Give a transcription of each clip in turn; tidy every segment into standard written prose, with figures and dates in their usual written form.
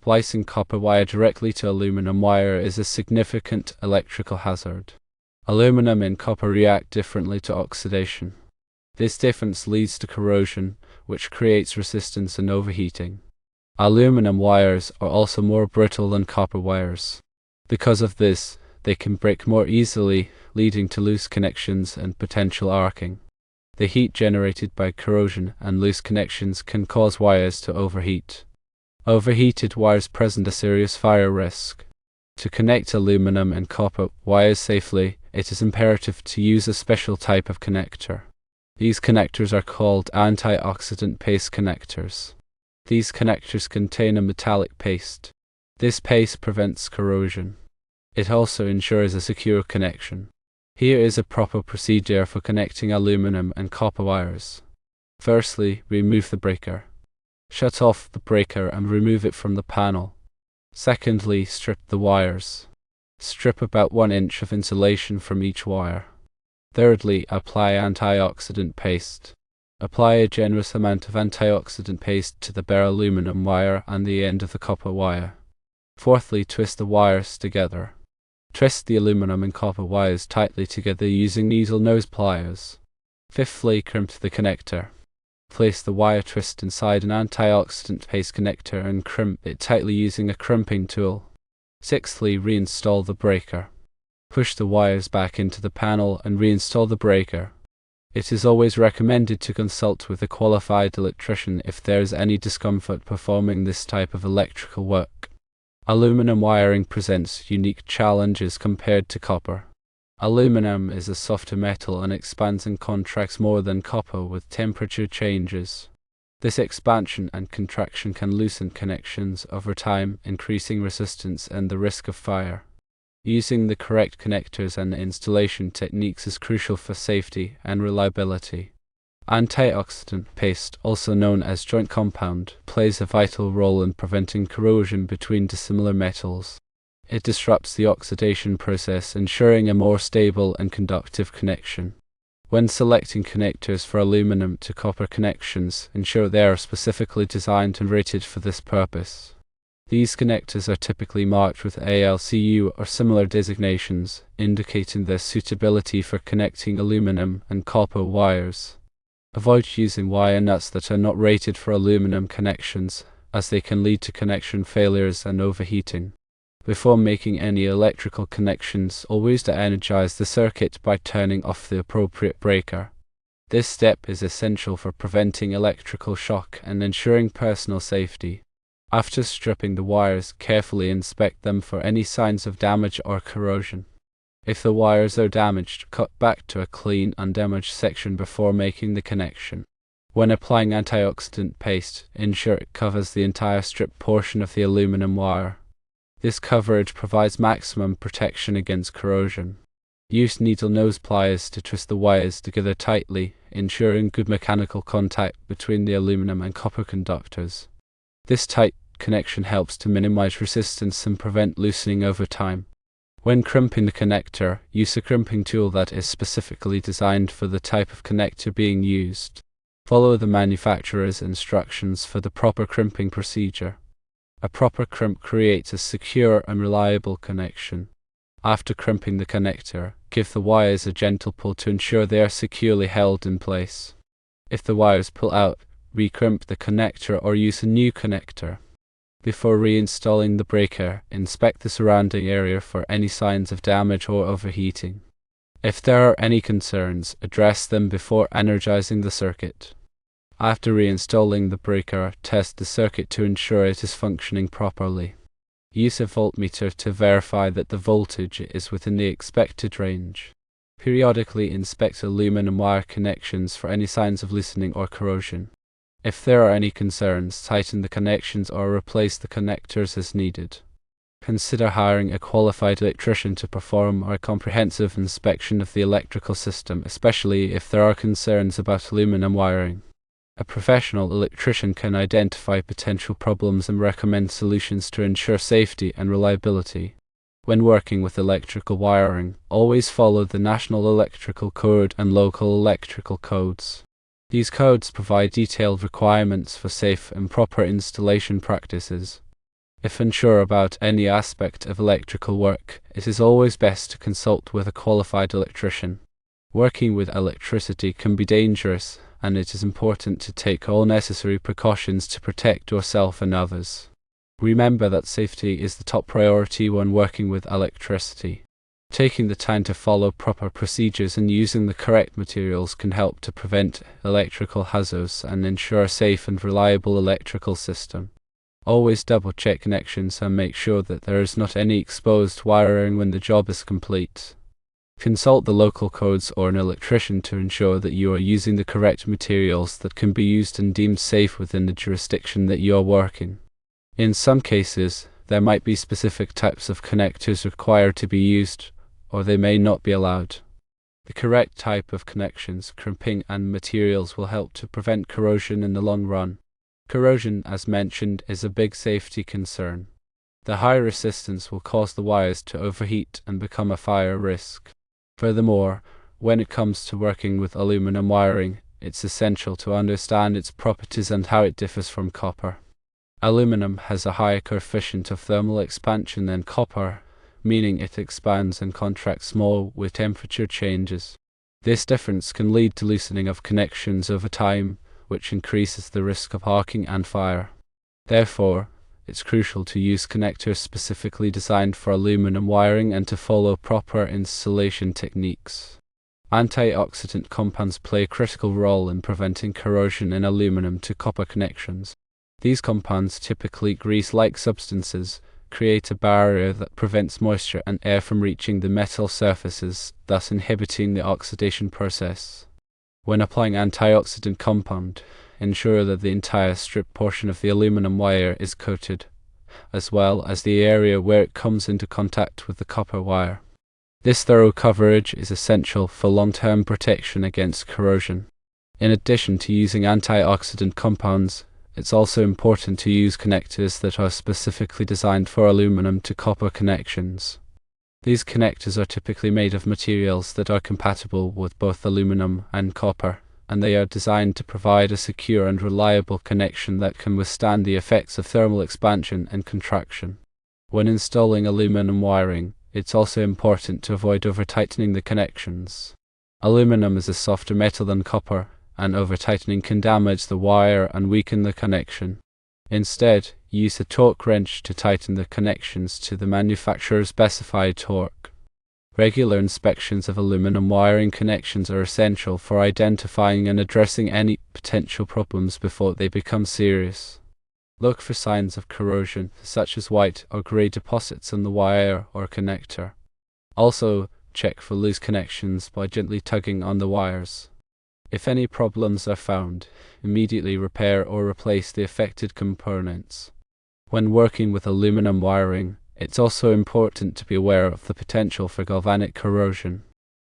splicing copper wire directly to aluminum wire is a significant electrical hazard. Aluminum and copper react differently to oxidation. This difference leads to corrosion, which creates resistance and overheating. Aluminum wires are also more brittle than copper wires. Because of this, they can break more easily, leading to loose connections and potential arcing. The heat generated by corrosion and loose connections can cause wires to overheat. Overheated wires present a serious fire risk. To connect aluminum and copper wires safely, it is imperative to use a special type of connector. These connectors are called anti-oxidant paste connectors. These connectors contain a metallic paste. This paste prevents corrosion. It also ensures a secure connection. Here is a proper procedure for connecting aluminum and copper wires. Firstly, remove the breaker. Shut off the breaker and remove it from the panel. Secondly, strip the wires. Strip about 1 inch of insulation from each wire. Thirdly, apply anti-oxidant paste. Apply a generous amount of antioxidant paste to the bare aluminum wire and the end of the copper wire. Fourthly, twist the wires together. Twist the aluminum and copper wires tightly together using needle nose pliers. Fifthly, crimp the connector. Place the wire twist inside an antioxidant paste connector and crimp it tightly using a crimping tool. Sixthly, reinstall the breaker. Push the wires back into the panel and reinstall the breaker. It is always recommended to consult with a qualified electrician if there is any discomfort performing this type of electrical work. Aluminum wiring presents unique challenges compared to copper. Aluminum is a softer metal and expands and contracts more than copper with temperature changes. This expansion and contraction can loosen connections over time, increasing resistance and the risk of fire. Using the correct connectors and installation techniques is crucial for safety and reliability. Antioxidant paste, also known as joint compound, plays a vital role in preventing corrosion between dissimilar metals. It disrupts the oxidation process, ensuring a more stable and conductive connection. When selecting connectors for aluminum to copper connections, ensure they are specifically designed and rated for this purpose. These connectors are typically marked with ALCU or similar designations, indicating their suitability for connecting aluminum and copper wires. Avoid using wire nuts that are not rated for aluminum connections, as they can lead to connection failures and overheating. Before making any electrical connections, always de-energize the circuit by turning off the appropriate breaker. This step is essential for preventing electrical shock and ensuring personal safety. After stripping the wires, carefully inspect them for any signs of damage or corrosion. If the wires are damaged, cut back to a clean, undamaged section before making the connection. When applying antioxidant paste, ensure it covers the entire stripped portion of the aluminum wire. This coverage provides maximum protection against corrosion. Use needle nose pliers to twist the wires together tightly, ensuring good mechanical contact between the aluminum and copper conductors. This tight connection helps to minimize resistance and prevent loosening over time. When crimping the connector, use a crimping tool that is specifically designed for the type of connector being used. Follow the manufacturer's instructions for the proper crimping procedure. A proper crimp creates a secure and reliable connection. After crimping the connector, give the wires a gentle pull to ensure they are securely held in place. If the wires pull out, recrimp the connector or use a new connector. Before reinstalling the breaker, inspect the surrounding area for any signs of damage or overheating. If there are any concerns, address them before energizing the circuit. After reinstalling the breaker, test the circuit to ensure it is functioning properly. Use a voltmeter to verify that the voltage is within the expected range. Periodically inspect aluminum wire connections for any signs of loosening or corrosion. If there are any concerns, tighten the connections or replace the connectors as needed. Consider hiring a qualified electrician to perform a comprehensive inspection of the electrical system, especially if there are concerns about aluminum wiring. A professional electrician can identify potential problems and recommend solutions to ensure safety and reliability. When working with electrical wiring, always follow the National Electrical Code and local electrical codes. These codes provide detailed requirements for safe and proper installation practices. If unsure about any aspect of electrical work, it is always best to consult with a qualified electrician. Working with electricity can be dangerous, and it is important to take all necessary precautions to protect yourself and others. Remember that safety is the top priority when working with electricity. Taking the time to follow proper procedures and using the correct materials can help to prevent electrical hazards and ensure a safe and reliable electrical system. Always double-check connections and make sure that there is not any exposed wiring when the job is complete. Consult the local codes or an electrician to ensure that you are using the correct materials that can be used and deemed safe within the jurisdiction that you are working. In some cases, there might be specific types of connectors required to be used, or they may not be allowed. The correct type of connections, crimping, and materials will help to prevent corrosion in the long run. Corrosion, as mentioned, is a big safety concern. The high resistance will cause the wires to overheat and become a fire risk. Furthermore, when it comes to working with aluminum wiring, it's essential to understand its properties and how it differs from copper. Aluminum has a higher coefficient of thermal expansion than copper, meaning it expands and contracts more with temperature changes. This difference can lead to loosening of connections over time, which increases the risk of arcing and fire. Therefore, it's crucial to use connectors specifically designed for aluminum wiring and to follow proper installation techniques. Anti-oxidant compounds play a critical role in preventing corrosion in aluminum to copper connections. These compounds, typically grease-like substances, create a barrier that prevents moisture and air from reaching the metal surfaces, thus inhibiting the oxidation process. When applying anti-oxidant compound, ensure that the entire strip portion of the aluminum wire is coated, as well as the area where it comes into contact with the copper wire. This thorough coverage is essential for long-term protection against corrosion. In addition to using anti-oxidant compounds, it's also important to use connectors that are specifically designed for aluminum to copper connections. These connectors are typically made of materials that are compatible with both aluminum and copper, and they are designed to provide a secure and reliable connection that can withstand the effects of thermal expansion and contraction. When installing aluminum wiring, it's also important to avoid over-tightening the connections. Aluminum is a softer metal than copper, and over-tightening can damage the wire and weaken the connection. Instead, use a torque wrench to tighten the connections to the manufacturer's specified torque. Regular inspections of aluminum wiring connections are essential for identifying and addressing any potential problems before they become serious. Look for signs of corrosion, such as white or grey deposits on the wire or connector. Also, check for loose connections by gently tugging on the wires. If any problems are found, immediately repair or replace the affected components. When working with aluminum wiring, it's also important to be aware of the potential for galvanic corrosion.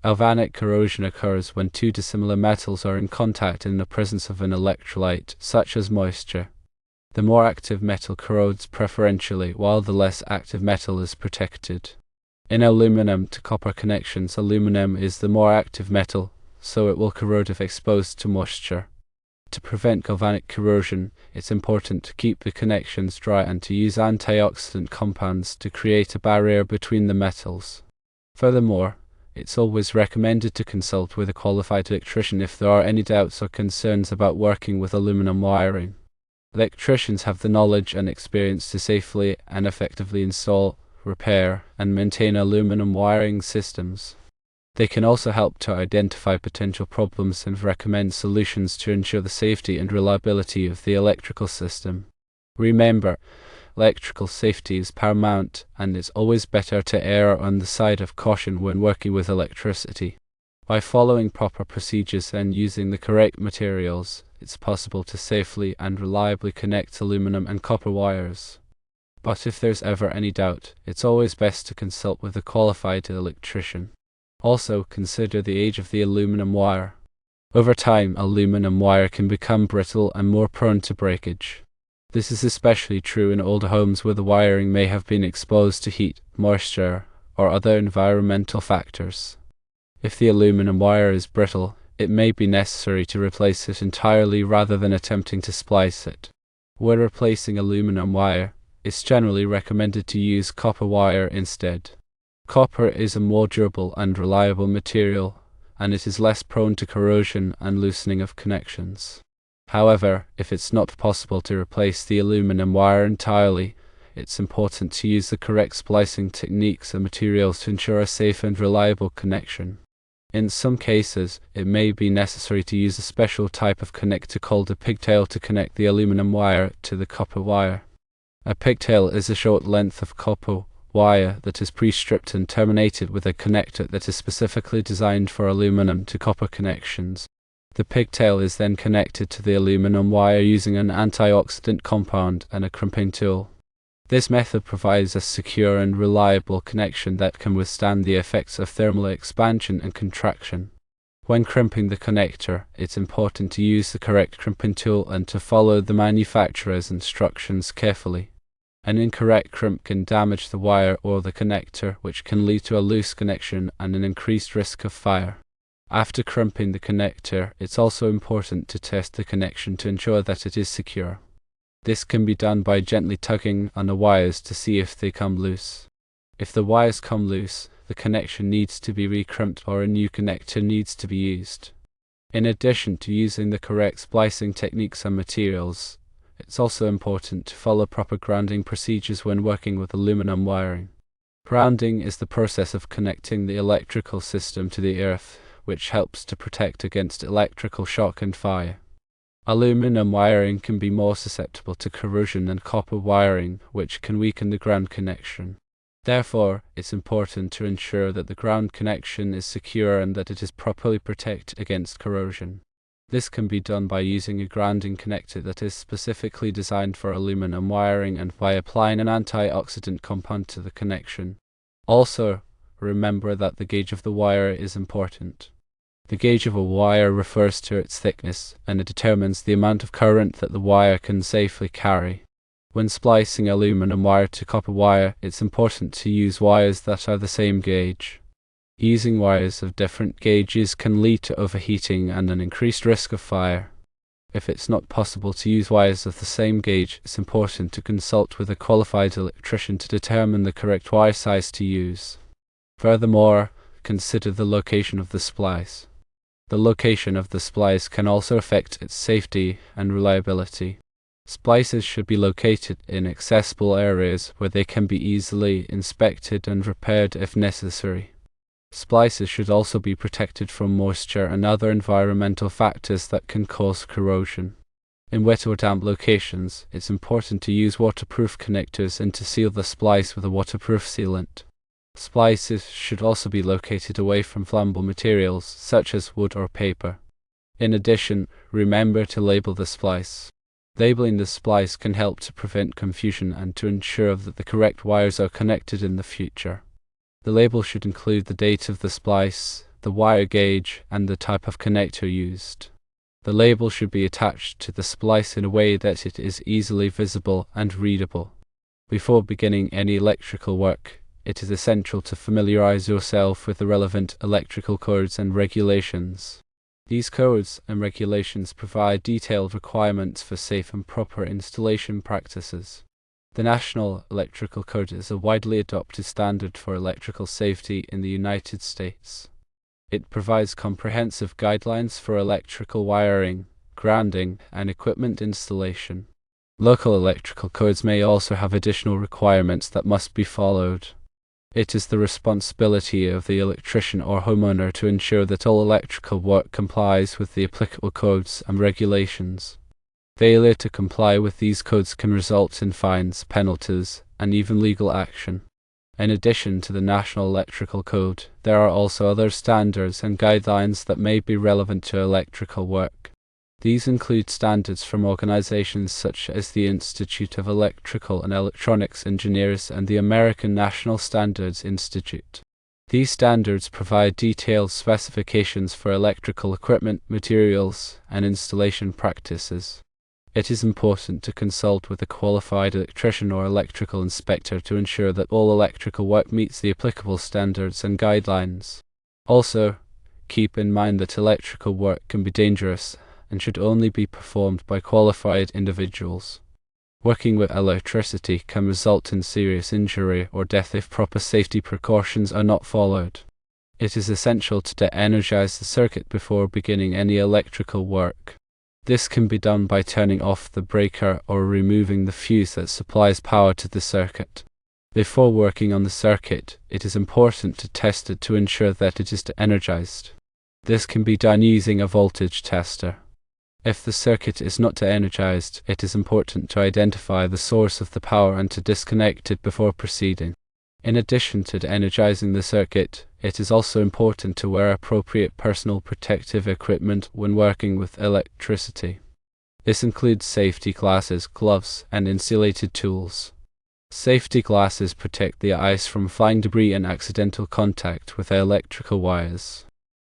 Galvanic corrosion occurs when two dissimilar metals are in contact in the presence of an electrolyte, such as moisture. The more active metal corrodes preferentially, while the less active metal is protected. In aluminum to copper connections, aluminum is the more active metal, so it will corrode if exposed to moisture. To prevent galvanic corrosion, it's important to keep the connections dry and to use antioxidant compounds to create a barrier between the metals. Furthermore, it's always recommended to consult with a qualified electrician if there are any doubts or concerns about working with aluminum wiring. Electricians have the knowledge and experience to safely and effectively install, repair, and maintain aluminum wiring systems. They can also help to identify potential problems and recommend solutions to ensure the safety and reliability of the electrical system. Remember, electrical safety is paramount, and it's always better to err on the side of caution when working with electricity. By following proper procedures and using the correct materials, it's possible to safely and reliably connect aluminum and copper wires. But if there's ever any doubt, it's always best to consult with a qualified electrician. Also, consider the age of the aluminum wire. Over time, aluminum wire can become brittle and more prone to breakage. This is especially true in older homes where the wiring may have been exposed to heat, moisture, or other environmental factors. If the aluminum wire is brittle, it may be necessary to replace it entirely rather than attempting to splice it. When replacing aluminum wire, it's generally recommended to use copper wire instead. Copper is a more durable and reliable material, and it is less prone to corrosion and loosening of connections. However, if it's not possible to replace the aluminum wire entirely, it's important to use the correct splicing techniques and materials to ensure a safe and reliable connection. In some cases, it may be necessary to use a special type of connector called a pigtail to connect the aluminum wire to the copper wire. A pigtail is a short length of copper wire that is pre-stripped and terminated with a connector that is specifically designed for aluminum to copper connections. The pigtail is then connected to the aluminum wire using an anti-oxidant compound and a crimping tool. This method provides a secure and reliable connection that can withstand the effects of thermal expansion and contraction. When crimping the connector, it's important to use the correct crimping tool and to follow the manufacturer's instructions carefully. An incorrect crimp can damage the wire or the connector, which can lead to a loose connection and an increased risk of fire. After crimping the connector, it's also important to test the connection to ensure that it is secure. This can be done by gently tugging on the wires to see if they come loose. If the wires come loose, the connection needs to be re-crimped or a new connector needs to be used. In addition to using the correct splicing techniques and materials, it's also important to follow proper grounding procedures when working with aluminum wiring. Grounding is the process of connecting the electrical system to the earth, which helps to protect against electrical shock and fire. Aluminum wiring can be more susceptible to corrosion than copper wiring, which can weaken the ground connection. Therefore, it's important to ensure that the ground connection is secure and that it is properly protected against corrosion. This can be done by using a grounding connector that is specifically designed for aluminum wiring and by applying an anti-oxidant compound to the connection. Also, remember that the gauge of the wire is important. The gauge of a wire refers to its thickness, and it determines the amount of current that the wire can safely carry. When splicing aluminum wire to copper wire, it's important to use wires that are the same gauge. Using wires of different gauges can lead to overheating and an increased risk of fire. If it's not possible to use wires of the same gauge, it's important to consult with a qualified electrician to determine the correct wire size to use. Furthermore, consider the location of the splice. The location of the splice can also affect its safety and reliability. Splices should be located in accessible areas where they can be easily inspected and repaired if necessary. Splices should also be protected from moisture and other environmental factors that can cause corrosion. In wet or damp locations, it's important to use waterproof connectors and to seal the splice with a waterproof sealant. Splices should also be located away from flammable materials, such as wood or paper. In addition, remember to label the splice. Labeling the splice can help to prevent confusion and to ensure that the correct wires are connected in the future. The label should include the date of the splice, the wire gauge, and the type of connector used. The label should be attached to the splice in a way that it is easily visible and readable. Before beginning any electrical work, it is essential to familiarize yourself with the relevant electrical codes and regulations. These codes and regulations provide detailed requirements for safe and proper installation practices. The National Electrical Code is a widely adopted standard for electrical safety in the United States. It provides comprehensive guidelines for electrical wiring, grounding, and equipment installation. Local electrical codes may also have additional requirements that must be followed. It is the responsibility of the electrician or homeowner to ensure that all electrical work complies with the applicable codes and regulations. Failure to comply with these codes can result in fines, penalties, and even legal action. In addition to the National Electrical Code, there are also other standards and guidelines that may be relevant to electrical work. These include standards from organizations such as the Institute of Electrical and Electronics Engineers and the American National Standards Institute. These standards provide detailed specifications for electrical equipment, materials, and installation practices. It is important to consult with a qualified electrician or electrical inspector to ensure that all electrical work meets the applicable standards and guidelines. Also, keep in mind that electrical work can be dangerous and should only be performed by qualified individuals. Working with electricity can result in serious injury or death if proper safety precautions are not followed. It is essential to de-energize the circuit before beginning any electrical work. This can be done by turning off the breaker or removing the fuse that supplies power to the circuit. Before working on the circuit, it is important to test it to ensure that it is de-energized. This can be done using a voltage tester. If the circuit is not de-energized, it is important to identify the source of the power and to disconnect it before proceeding. In addition to de-energizing the circuit, it is also important to wear appropriate personal protective equipment when working with electricity. This includes safety glasses, gloves, and insulated tools. Safety glasses protect the eyes from flying debris and accidental contact with electrical wires.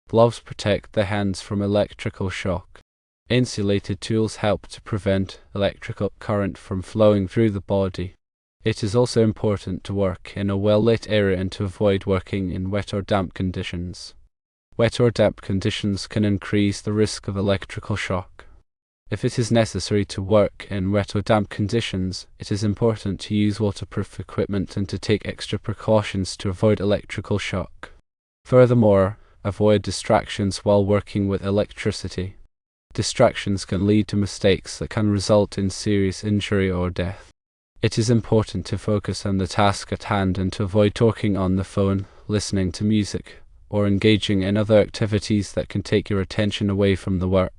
Gloves protect the hands from electrical shock. Insulated tools help to prevent electrical current from flowing through the body. It is also important to work in a well-lit area and to avoid working in wet or damp conditions. Wet or damp conditions can increase the risk of electrical shock. If it is necessary to work in wet or damp conditions, it is important to use waterproof equipment and to take extra precautions to avoid electrical shock. Furthermore, avoid distractions while working with electricity. Distractions can lead to mistakes that can result in serious injury or death. It is important to focus on the task at hand and to avoid talking on the phone, listening to music, or engaging in other activities that can take your attention away from the work.